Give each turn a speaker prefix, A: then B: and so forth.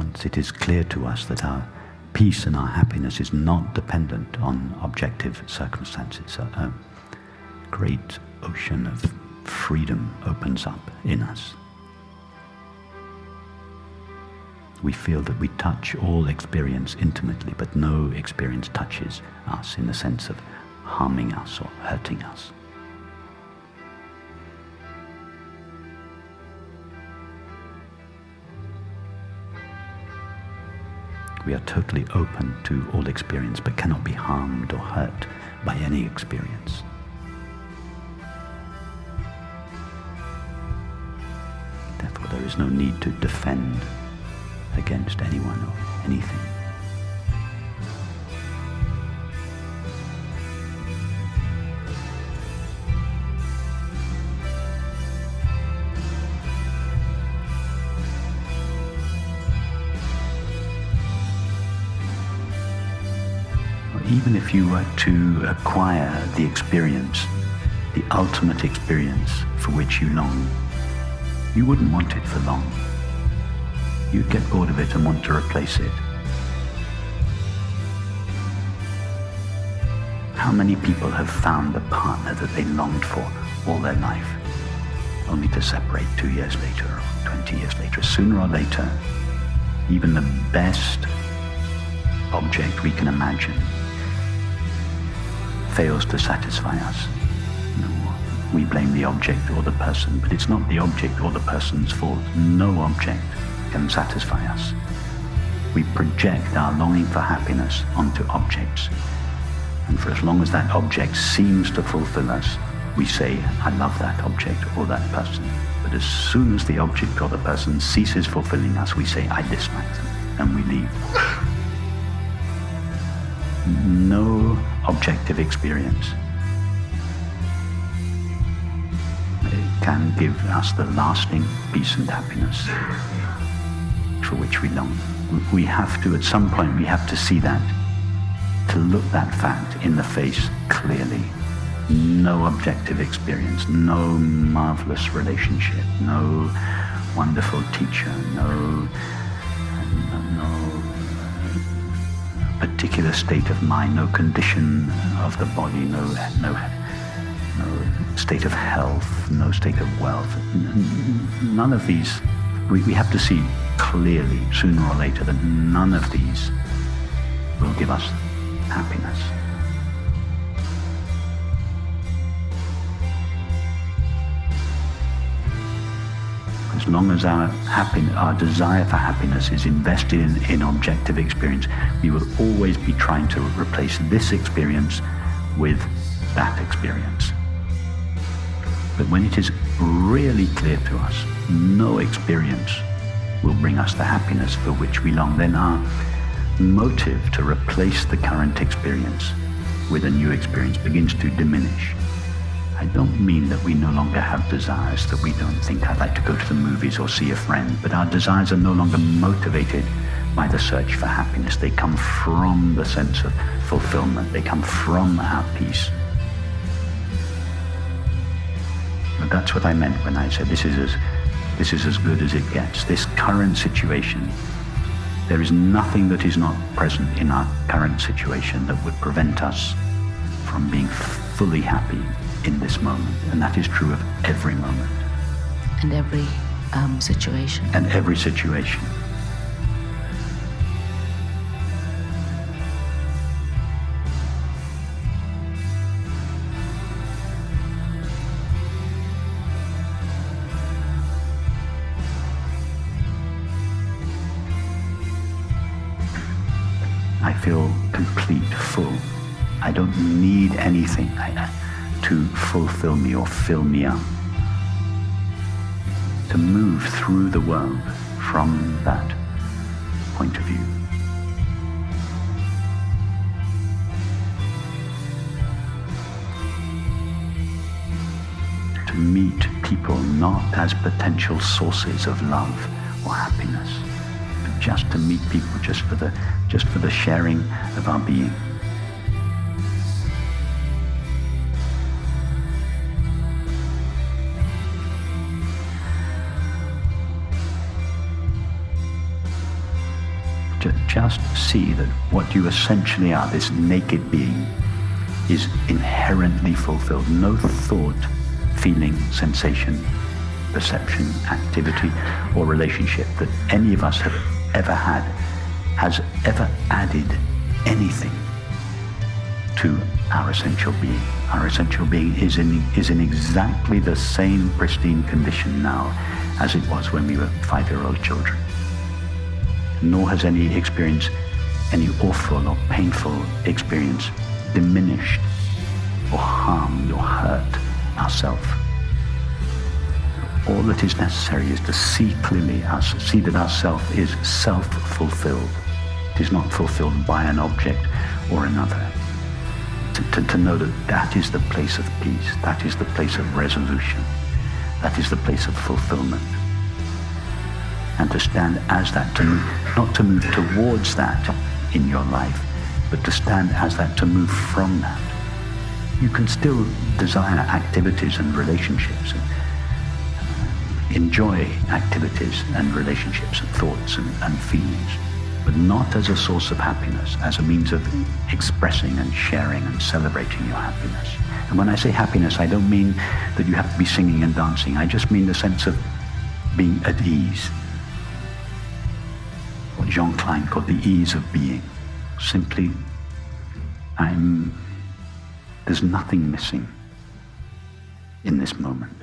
A: once it is clear to us that our peace and our happiness is not dependent on objective circumstances, a great ocean of freedom opens up in us. We feel that we touch all experience intimately, but no experience touches us in the sense of harming us or hurting us. We are totally open to all experience, but cannot be harmed or hurt by any experience. Therefore, there is no need to defend against anyone or anything. Even if you were to acquire the experience, the ultimate experience for which you long, you wouldn't want it for long. You'd get bored of it and want to replace it. How many people have found the partner that they longed for all their life, only to separate 2 years later or 20 years later? Sooner or later, even the best object we can imagine fails to satisfy us. No, we blame the object or the person, but it's not the object or the person's fault. No object can satisfy us. We project our longing for happiness onto objects, and for as long as that object seems to fulfill us, we say, I love that object or that person. But as soon as the object or the person ceases fulfilling us, we say, I dislike them, and we leave. No objective experience can give us the lasting peace and happiness for which we long. We have to, at some point, we have to see that, to look that fact in the face clearly. No objective experience, no marvelous relationship, no wonderful teacher, no particular state of mind, no condition of the body, no state of health, no state of wealth. None of these, we have to see clearly, sooner or later, that none of these will give us happiness. As long as our desire for happiness is invested in objective experience, we will always be trying to replace this experience with that experience. But when it is really clear to us, no experience will bring us the happiness for which we long, then our motive to replace the current experience with a new experience begins to diminish. I don't mean that we no longer have desires, that we don't think I'd like to go to the movies or see a friend, but our desires are no longer motivated by the search for happiness. They come from the sense of fulfillment. They come from our peace. But that's what I meant when I said this is as good as it gets. This current situation, there is nothing that is not present in our current situation that would prevent us from being fully happy in this moment, and that is true of every moment.
B: And every situation.
A: And every situation. I feel complete, full. I don't need anything to fulfill me or fill me up. To move through the world from that point of view. To meet people not as potential sources of love or happiness, but just to meet people just for the sharing of our being. just see that what you essentially are, this naked being, is inherently fulfilled. No thought, feeling, sensation, perception, activity, or relationship that any of us have ever had has ever added anything to our essential being. Our essential being is in exactly the same pristine condition now as it was when we were 5-year-old children. Nor has any experience, any awful or painful experience, diminished or harmed or hurt ourselves. All that is necessary is to see clearly, see that ourself is self-fulfilled. It is not fulfilled by an object or another. To know that that is the place of peace, that is the place of resolution, that is the place of fulfillment. And to stand as that, not to move towards that in your life, but to stand as that, to move from that. You can still desire activities and relationships, and enjoy activities and relationships and thoughts and feelings, but not as a source of happiness, as a means of expressing and sharing and celebrating your happiness. And when I say happiness, I don't mean that you have to be singing and dancing. I just mean the sense of being at ease. What Jean Klein called the ease of being. Simply, there's nothing missing in this moment.